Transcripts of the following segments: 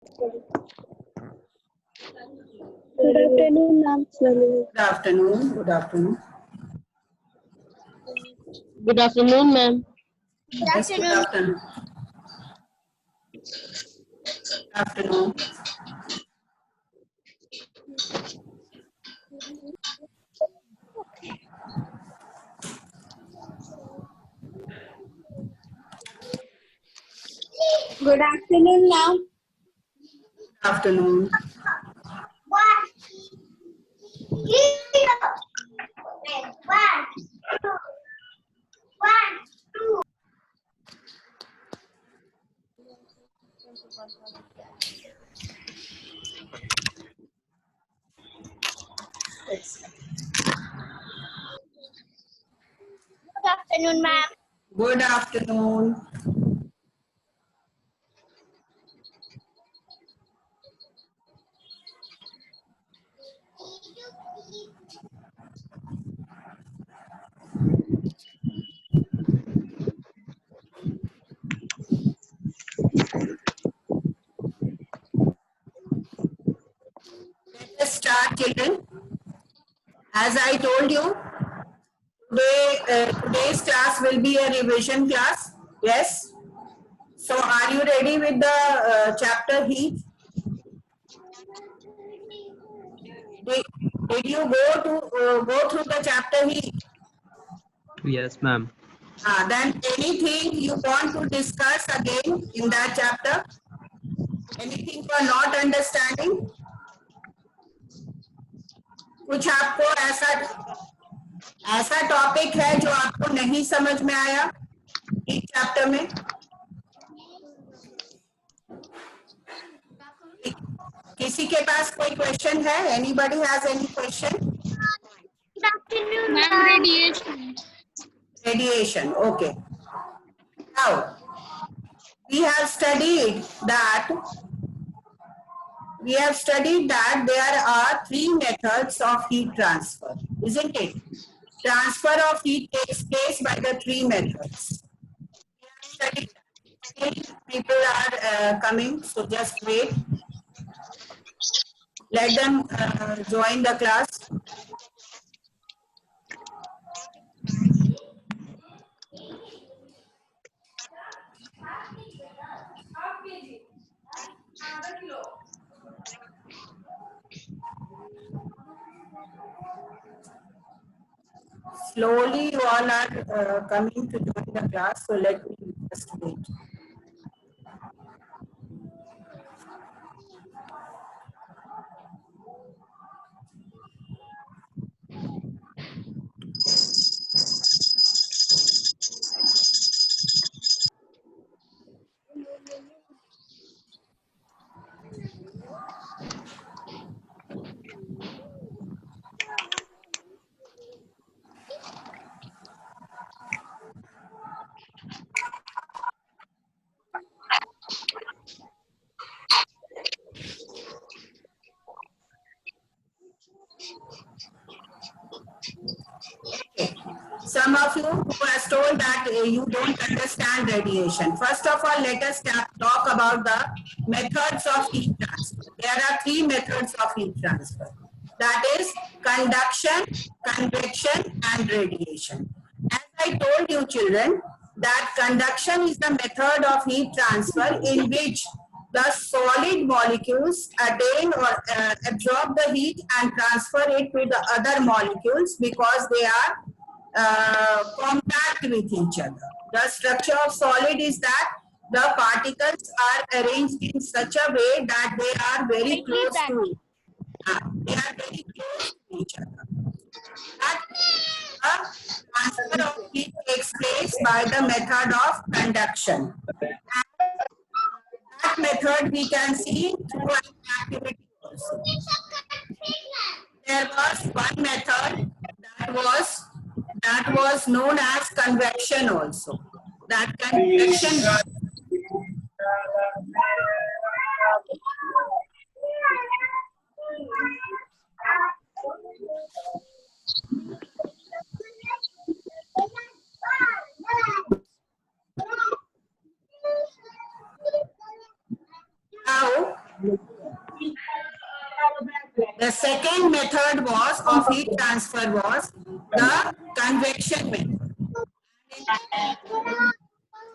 Good afternoon, ma'am. Good afternoon. Good afternoon. Good afternoon, ma'am. Yes, good afternoon. Good afternoon. Good afternoon, ma'am. Good afternoon. Good afternoon, ma'am. Good afternoon. Let us start, children. As I told you, today's class will be a revision class. Yes. So, are you ready with the chapter heat? Did you go through the chapter heat? Yes, ma'am. Then anything you want to discuss again in that chapter? Anything you are not understanding? कुछ आपको ऐसा topic है जो आपको नहीं समझ में आया इस चैप्टर में? किसी के पास कोई क्वेश्चन है? Anybody has any question? Good afternoon, Ma'am, radiation. Radiation. Okay. Now we have studied that there are three methods of heat transfer, isn't it? Transfer of heat takes place by the three methods. We have studied that. People are coming, so just wait. Let them join the class. Slowly you all are coming to join the class, so let me just wait. Okay. Some of you who has told that you don't understand radiation. First of all, let us talk about the methods of heat transfer. There are three methods of heat transfer. That is conduction, convection, and radiation. As I told you, children, that conduction is the method of heat transfer in which the solid molecules attain or absorb the heat and transfer it to the other molecules because they are compact with each other. The structure of solid is that the particles are arranged in such a way that they are very close to each other. That transfer of heat takes place by the method of conduction. That method we can see through an activity also. There was one method that was known as convection also. That convection now The second method was of heat transfer was the convection method.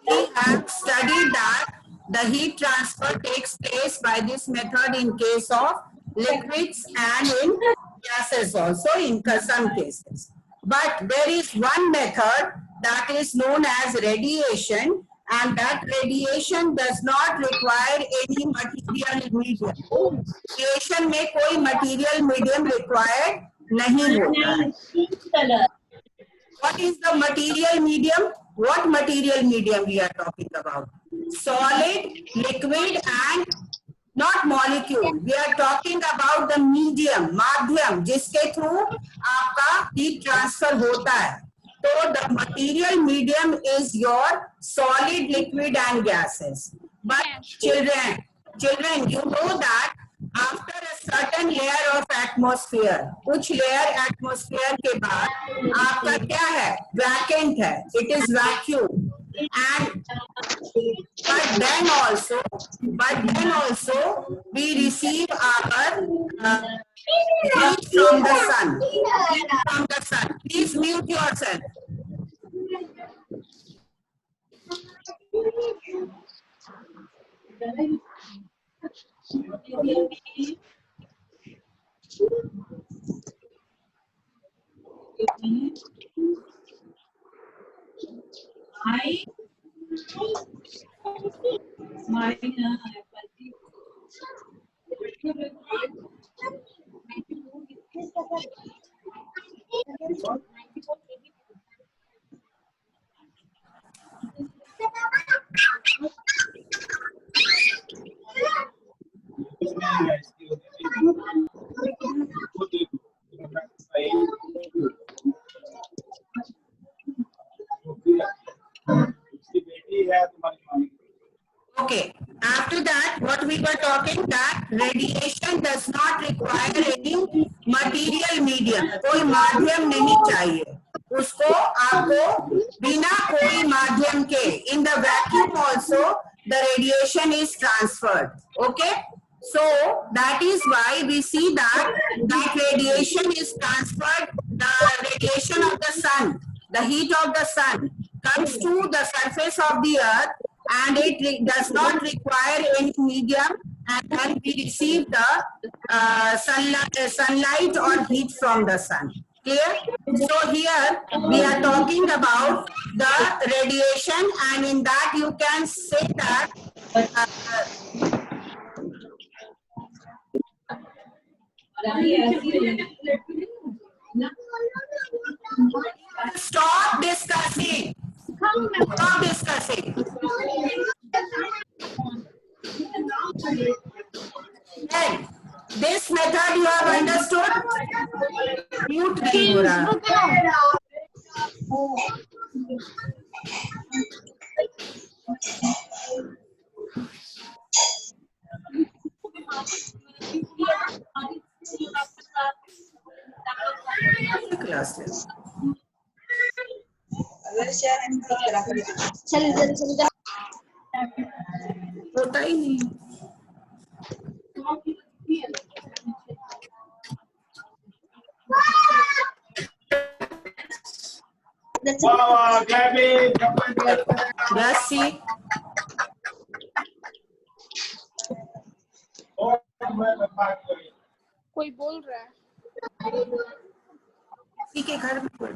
We have studied that the heat transfer takes place by this method in case of liquids and in gases also in some cases. But there is one method that is known as radiation, and that radiation does not require any material medium. Radiation में कोई material medium required नहीं होता है. What is the material medium? What material medium we are talking about? Solid, liquid and not molecule. We are talking about the medium, माध्यम, जिसके through आपका heat transfer होता है. So the material medium is your solid, liquid and gases. But children, you know that after a certain layer of atmosphere, कुछ layer atmosphere के बाद आपका क्या है? Vacant है. It is vacuum. And but then also we receive our heat from the sun. Heat from the sun. Please mute yourself. Okay. After that, what we were talking that radiation does not require any material medium. कोई माध्यम नहीं चाहिए. उसको आपको बिना कोई माध्यम के in the vacuum also the radiation is transferred. Okay. So that is why we see that radiation is transferred. The radiation of the sun, the heat of the sun comes to the surface of the earth, and it does not require any medium, and then we receive the sunlight or heat from the sun. Clear? So here we are talking about the radiation, and in that you can say that stop discussing. Stop discussing. Then, this method you have understood? Mute नहीं हो रहा. Class ले. होता ही नहीं. Yes, see. कोई बोल रहा है. किसी के घर में कोई.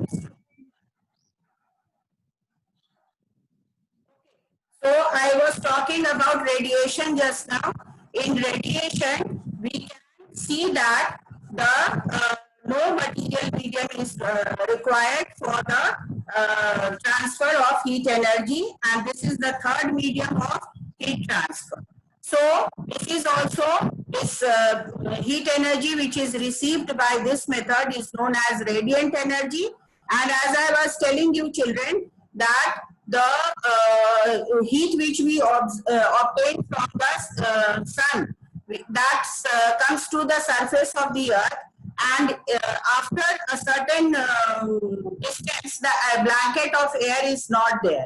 So I was talking about radiation just now. In radiation, we can see that the no material medium is required for the transfer of heat energy, and this is the third medium of heat transfer. So this is also this heat energy which is received by this method is known as radiant energy. And as I was telling you children that the heat which we obtain from the sun that comes to the surface of the earth, and after a certain distance the blanket of air is not there,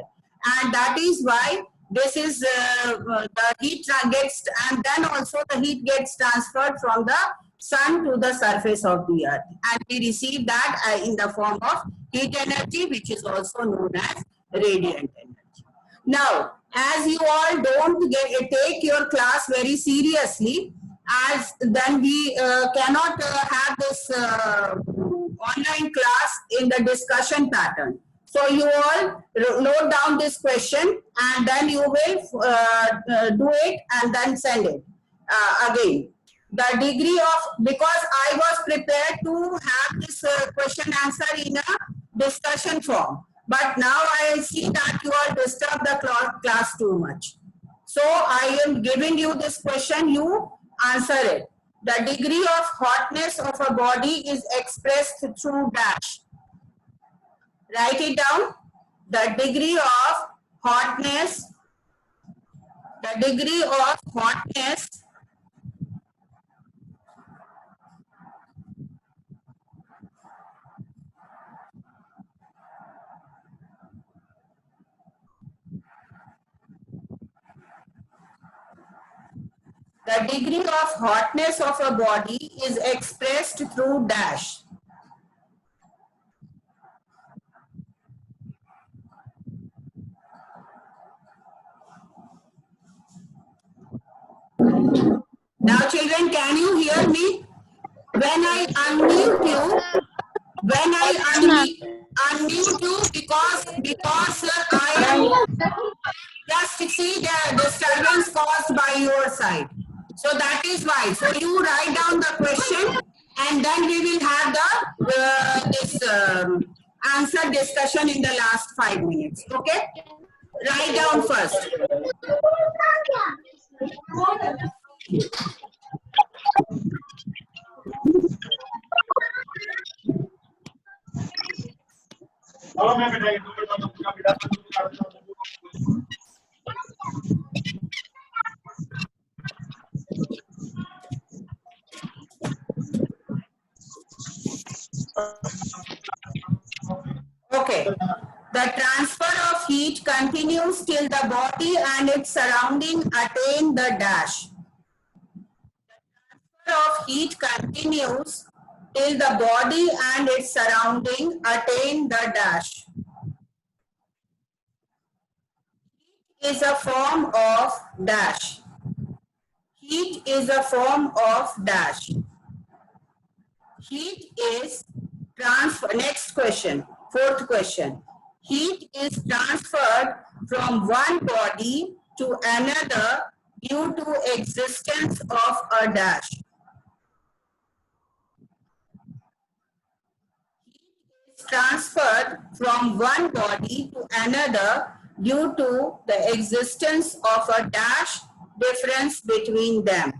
and that is why this is the heat gets, and then also the heat gets transferred from the sun to the surface of the earth, and we receive that in the form of heat energy, which is also known as radiant energy. Now, as you all don't take your class very seriously, as then we cannot have this online class in the discussion pattern. So you all note down this question, and then you will do it and then send it again. The degree of, because I was prepared to have this question answer in a discussion form, but now I see that you all disturb the class too much. So I am giving you this question, you answer it. The degree of hotness of a body is expressed through dash. Write it down. The degree of hotness, the degree of hotness of a body is expressed through dash. Now children, can you hear me? When I unmute you, because I am just see the disturbance caused by your side. So that is why. So you write down the question, and then we will have the this answer discussion in the last 5 minutes. Okay? Write down first. Okay. The transfer of heat continues till the body and its surrounding attain the dash. The transfer of heat continues till the body and its surrounding attain the dash. Heat is a form of dash. Heat is a form of dash. Heat is transferred. Next question, fourth question. Heat is transferred from one body to another due to existence of a dash. Heat is transferred from one body to another due to the existence of a dash, differences between them.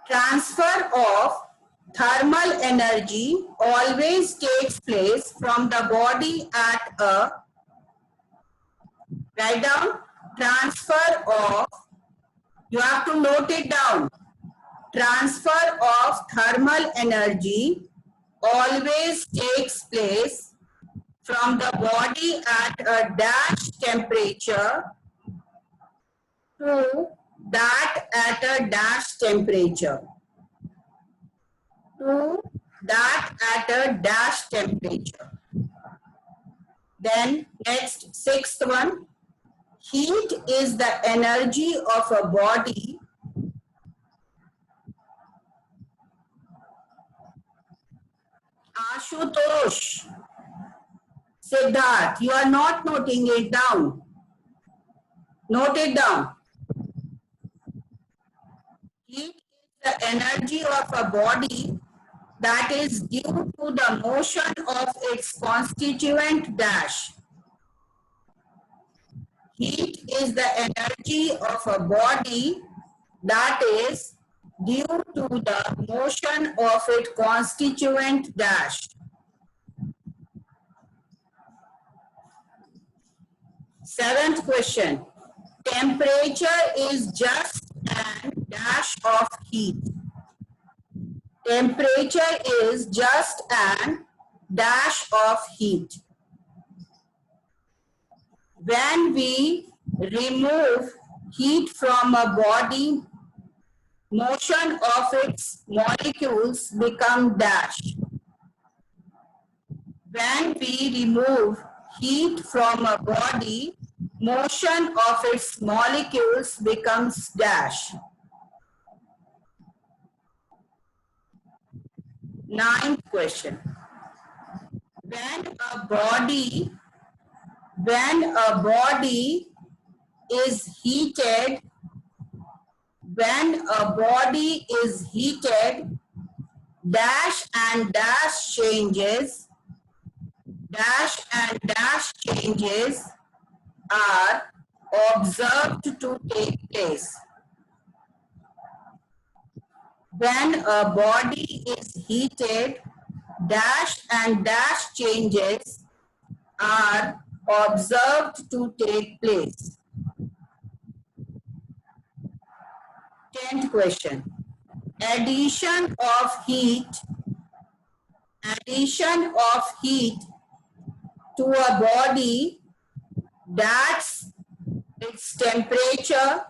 Transfer of thermal energy always takes place from the body at a, write down, transfer of, you have to note it down, transfer of thermal energy always takes place from the body at a dash temperature to that at a dash temperature. Then next, sixth one. Heat is the energy of a body Ashutosh, Siddharth, you are not noting it down. Note it down. Heat is the energy of a body that is due to the motion of its constituent dash. Heat is the energy of a body that is due to the motion of its constituent dash. Seventh question. Temperature is just an dash of heat. Temperature is just an dash of heat. When we remove heat from a body, motion of its molecules become dash. When we remove heat from a body, motion of its molecules becomes dash. Ninth question. When a body is heated, dash and dash changes are observed to take place. When a body is heated, dash and dash changes are observed to take place. 10th question. Addition of heat to a body dash its temperature.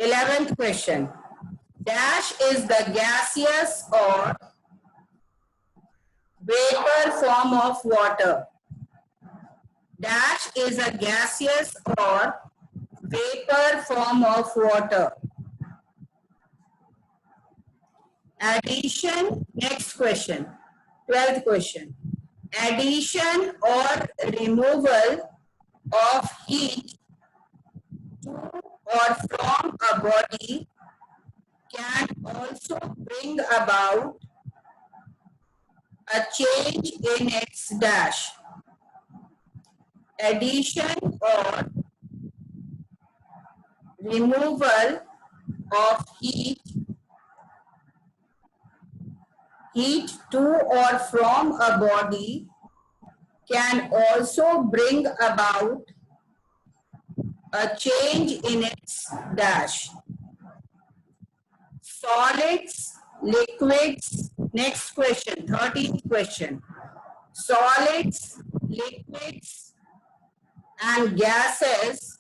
11th question. Dash is the gaseous or vapor form of water. Dash is a gaseous or vapor form of water. Addition, next question. 12th question. Addition or removal of heat to or from a body can also bring about a change in its dash. Addition or removal of heat to or from a body can also bring about a change in its dash. Solids, liquids, next question, 13th question. Solids, liquids, and gases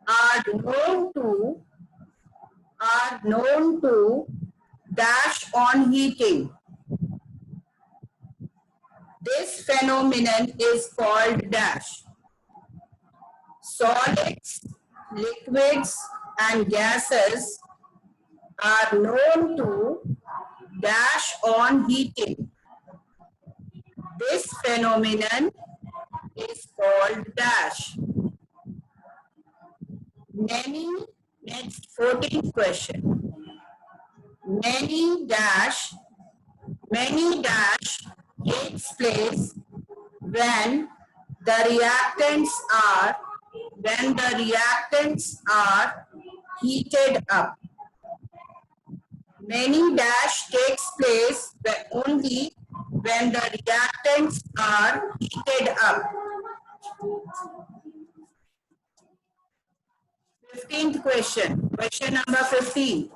are known to dash on heating. This phenomenon is called dash. Solids, liquids, and gases are known to dash on heating. This phenomenon is called dash. Next 14th question. Many dash takes place when the reactants are heated up. Many dash takes place only when the reactants are heated up. 15th question, question number 15.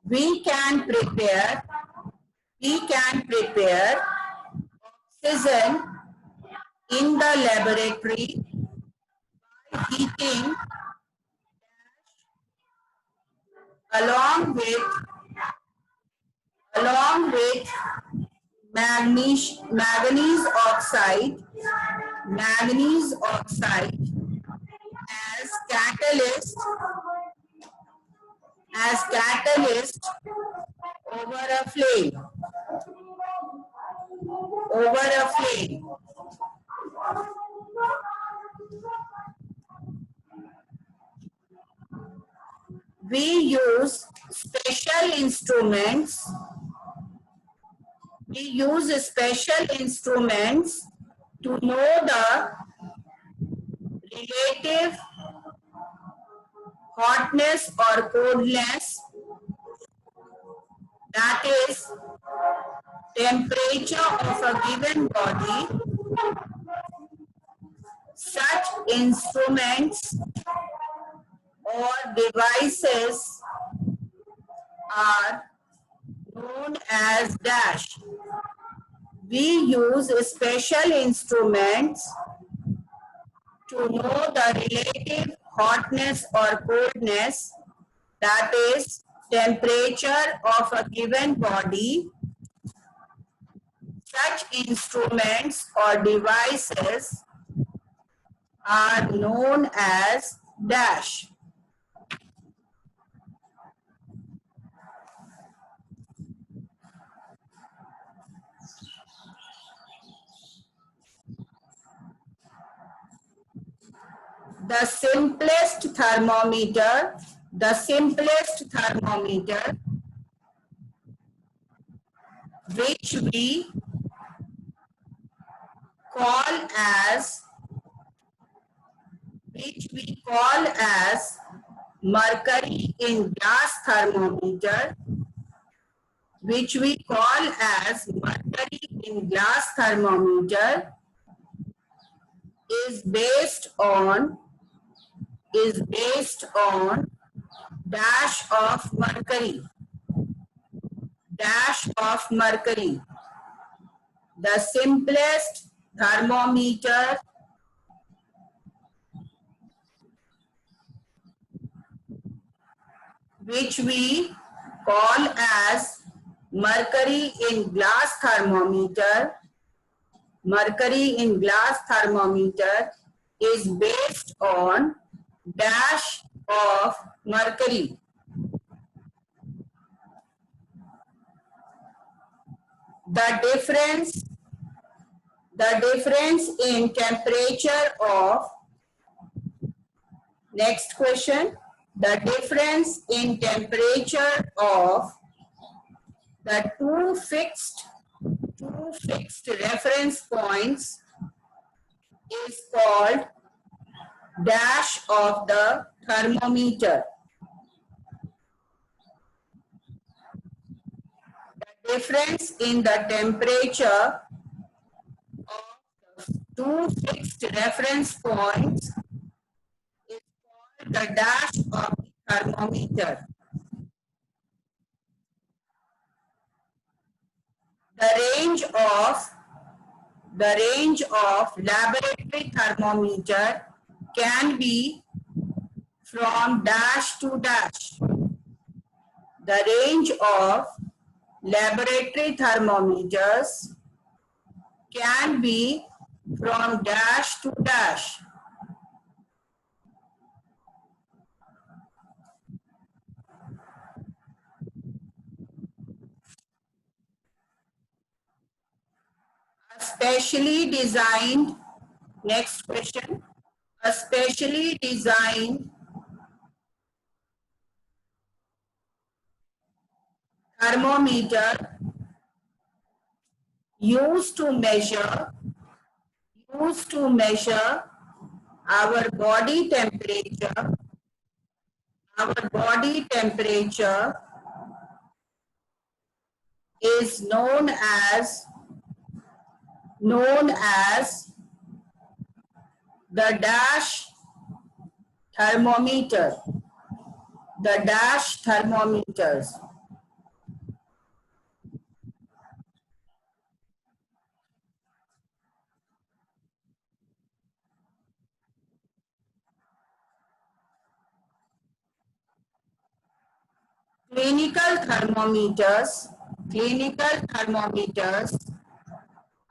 We can prepare oxygen in the laboratory by heating along with manganese oxide as catalyst over a flame. We use special instruments to know the relative hotness or coldness, that is temperature of a given body. Such instruments or devices are known as dash. We use special instruments to know the relative hotness or coldness, that is, temperature of a given body. Such instruments or devices are known as dash. The simplest thermometer, which we call as mercury in glass thermometer, is based on dash of mercury. The simplest thermometer which we call as mercury in glass thermometer is based on dash of mercury. The difference in temperature of, next question, the difference in temperature of the two fixed reference points is called dash of the thermometer. The difference in the temperature of the two fixed reference points is called the dash of the thermometer. The range of laboratory thermometer can be from dash to dash. The range of laboratory thermometers can be from dash to dash. A specially designed, next question, a specially designed thermometer used to measure our body temperature is known as the dash thermometer. The dash thermometers. Clinical thermometers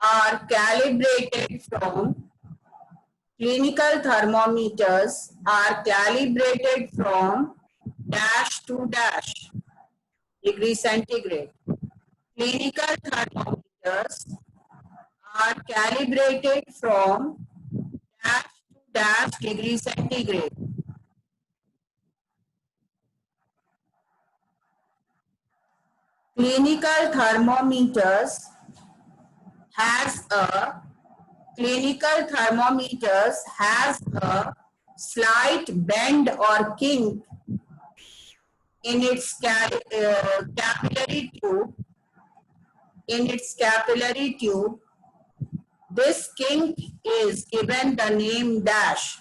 are calibrated from dash to dash degree centigrade. Clinical thermometers are calibrated from dash to dash degree centigrade. Clinical thermometers has a slight bend or kink in its capillary tube. This kink is given the name dash.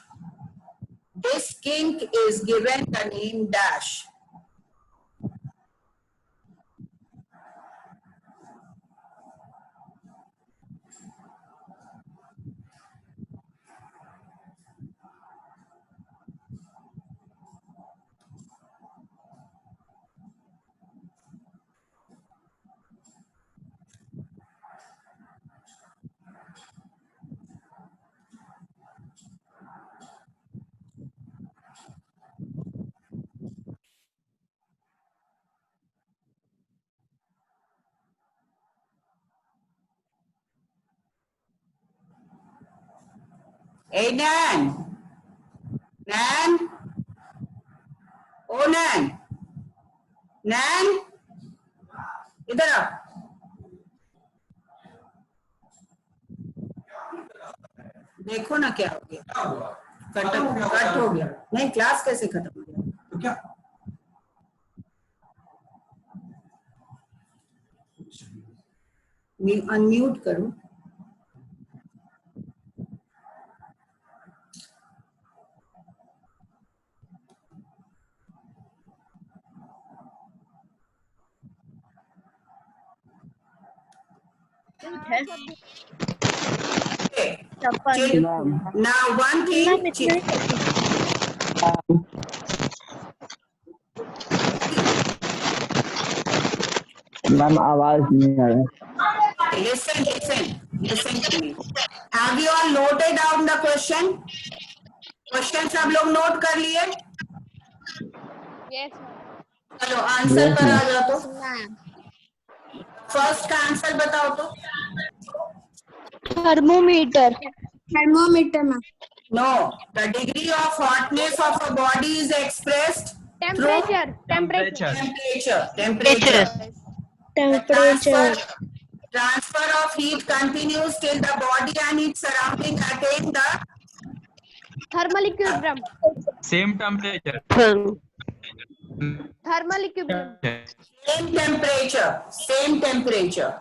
Hey, Nan. Nan. Oh, Nan. Nan. इधर आ. देखो ना क्या हो गया. Cut हो गया. नहीं, class कैसे खत्म हो गया? तो क्या? अनम्यूट करो. Okay. Now one thing. Ma'am आवाज नहीं आ रहा. Listen to me. Have you all noted down the question? Question सब लोग नोट कर लिए? Yes. चलो आंसर पर आ जाओ तो. Ma'am. फर्स्ट का आंसर बताओ तो. Thermometer. Thermometer, ma'am. No, the degree of hotness of a body is expressed through Temperature. temperature. Temperature. Transfer of heat continues till the body and its surrounding attain the Thermal equilibrium. Same temperature. Thermal equilibrium. same temperature.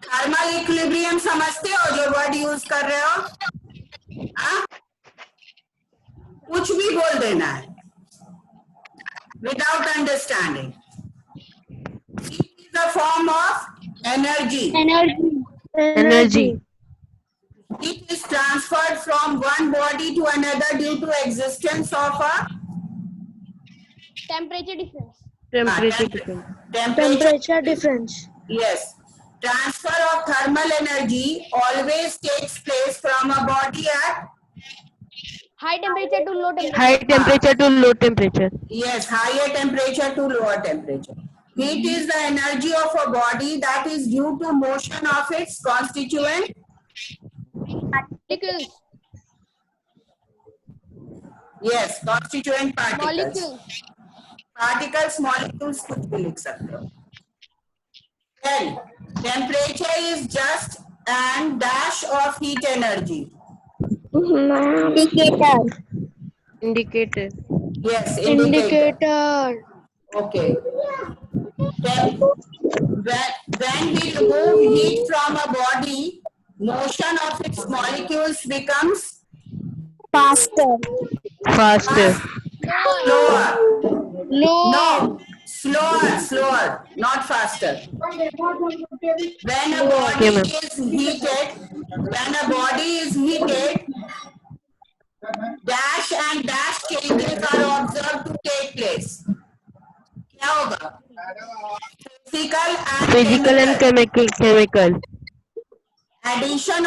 Thermal equilibrium समझते हो जो word use कर रहे हो? हाँ? कुछ भी बोल देना है without understanding. Heat is a form of energy. Energy. Heat is transferred from one body to another due to existence of a Temperature difference. Temperature difference. Yes. Transfer of thermal energy always takes place from a body at High temperature to low temperature. higher temperature to lower temperature. Heat is the energy of a body that is due to motion of its constituent Molecules. yes, constituent particles. Molecules. Molecules कुछ भी लिख सकते हो. Then temperature is just and dash of heat energy. Indicator. Yes, indicator. Indicator. Okay. Then when we remove heat from a body, motion of its molecules becomes Faster. slower. Lower. No, slower, not faster. When a body is heated, dash and dash changes are observed to take place. क्या होगा? Physical and chemical. Addition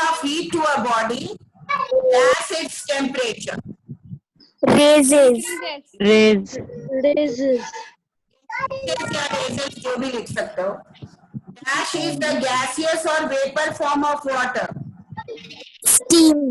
of heat to a body, that's its temperature. Raises. Raises जो भी लिख सकते हो. Dash is the gaseous or vapor form of water. Steam.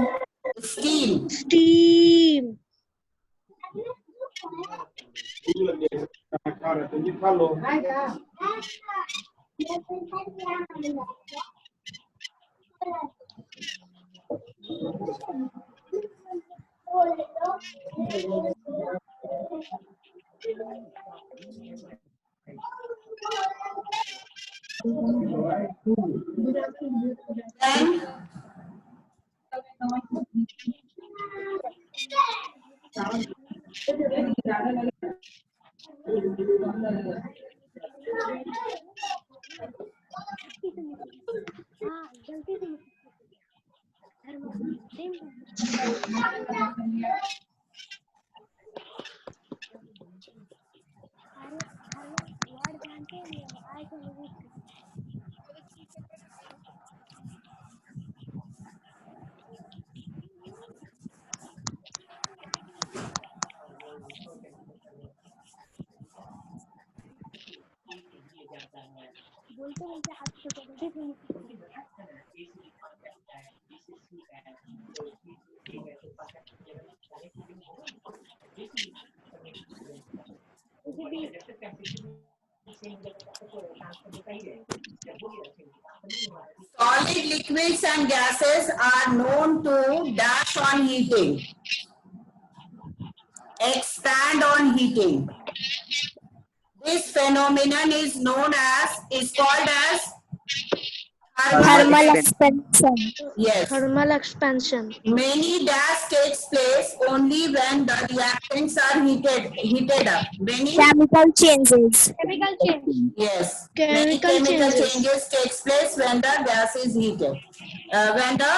Then बोलते बोलते हाथ छोटे Solid liquids and gases are known to dash on heating, expand on heating. This phenomenon is called as Thermal expansion. Yes. Thermal expansion. Many dash takes place only when the reactants are heated up. Many Chemical changes. Chemical change. Yes. Many Chemical chemical changes. changes takes place when the gas is heated. When the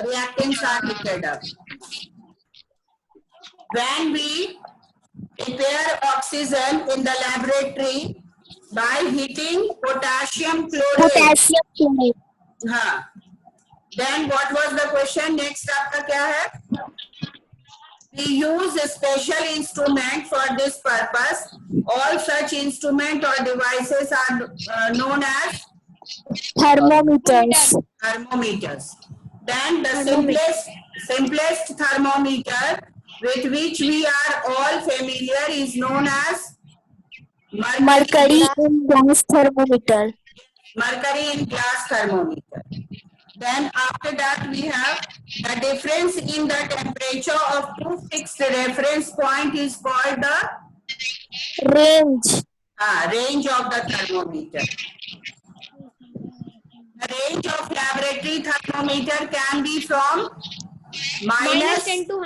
reactants are heated up. When we prepare oxygen in the laboratory by heating potassium chloride. Potassium chloride. हाँ. Then what was the question? Next आपका क्या है? We use a special instrument for this purpose. All such instrument or devices are known as Thermometers. thermometers. Then the simplest thermometer with which we are all familiar is known as Mercury in glass thermometer. mercury in glass thermometer. Then after that we have the difference in the temperature of two fixed reference point is called the Range. range of the thermometer. The range of laboratory thermometer can be from minus 10 to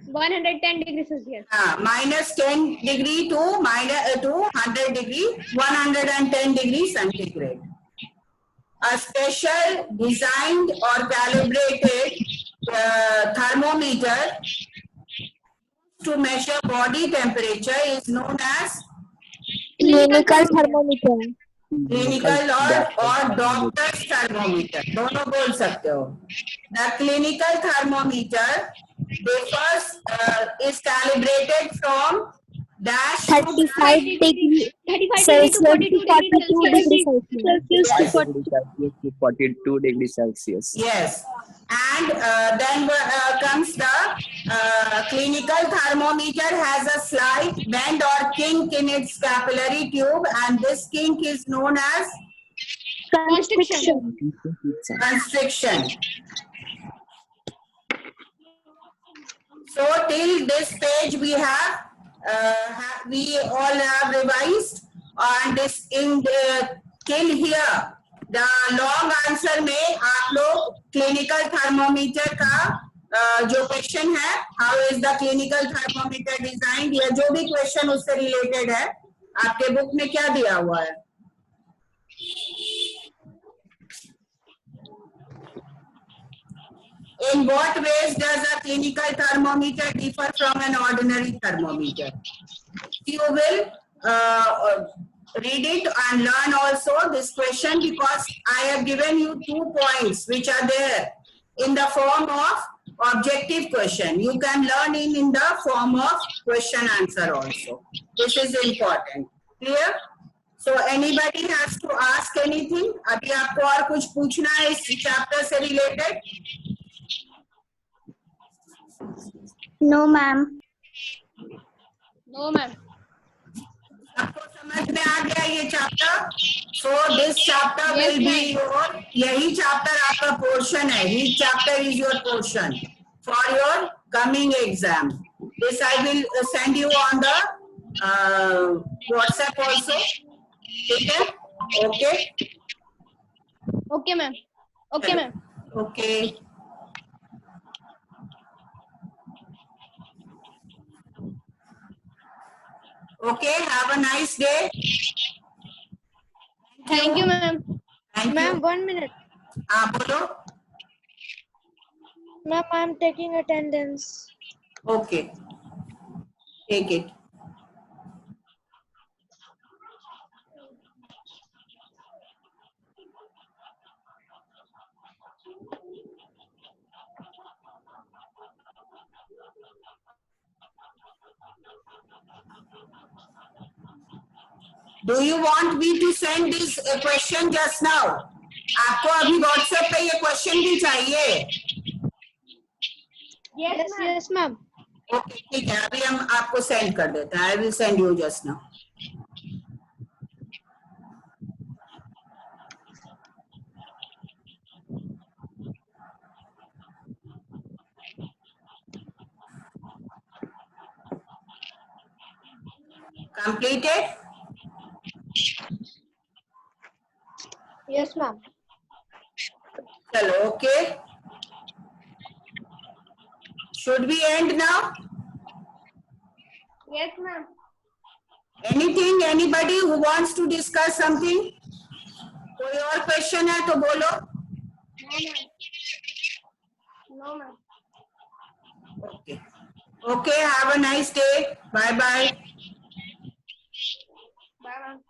110 degrees Celsius. Minus 10 degree to 100 degree, 110 degree centigrade. A special designed or calibrated thermometer to measure body temperature is known as Clinical thermometer. clinical or doctor's thermometer. दोनों बोल सकते हो. The clinical thermometer differs is calibrated from dash 35 degree 35 degree to Celsius to 42 degree 42 Celsius. degrees Celsius. 42 degrees Celsius. Yes, and then comes the clinical thermometer has a slight bend or kink in its capillary tube, and this kink is known as Constriction. constriction. So till this page we have we all have revised, and this in till here the long answer में आप लोग clinical thermometer का जो question है how is the clinical thermometer designed या जो भी question उससे related है आपके book में क्या दिया हुआ है? In what ways does a clinical thermometer differ from an ordinary thermometer? You will read it and learn also this question, because I have given you 2 points which are there in the form of objective question. You can learn in the form of question answer also. This is important. Clear? So anybody has to ask anything? अभी आपको और कुछ पूछना है इस chapter से related? No, ma'am. No, ma'am. आपको समझ में आ गया ये chapter? So this chapter Yes, will be your, यही चैप्टर आपका पोर्शन है. Each chapter is your portion for your coming exam. This I will send you on the WhatsApp also. ठीक है? Okay. Okay, ma'am. Okay, ma'am. Okay. Okay, have a nice day. Thank you, ma'am. Thank Ma'am, you. 1 minute. बोलो. Ma'am, I'm taking attendance. Okay. Take it. Do you want me to send this question just now? आपको अभी WhatsApp पे ये question भी चाहिए? Yes, ma'am. Okay, ठीक है, अभी हम आपको send कर देते हैं. I will send you just now. Completed? Yes, ma'am. चलो, okay. Should we end now? Yes, ma'am. Anything, anybody who wants to discuss something? कोई और question है तो बोलो. No, ma'am. Okay. Okay, have a nice day. Bye bye. Bye, ma'am.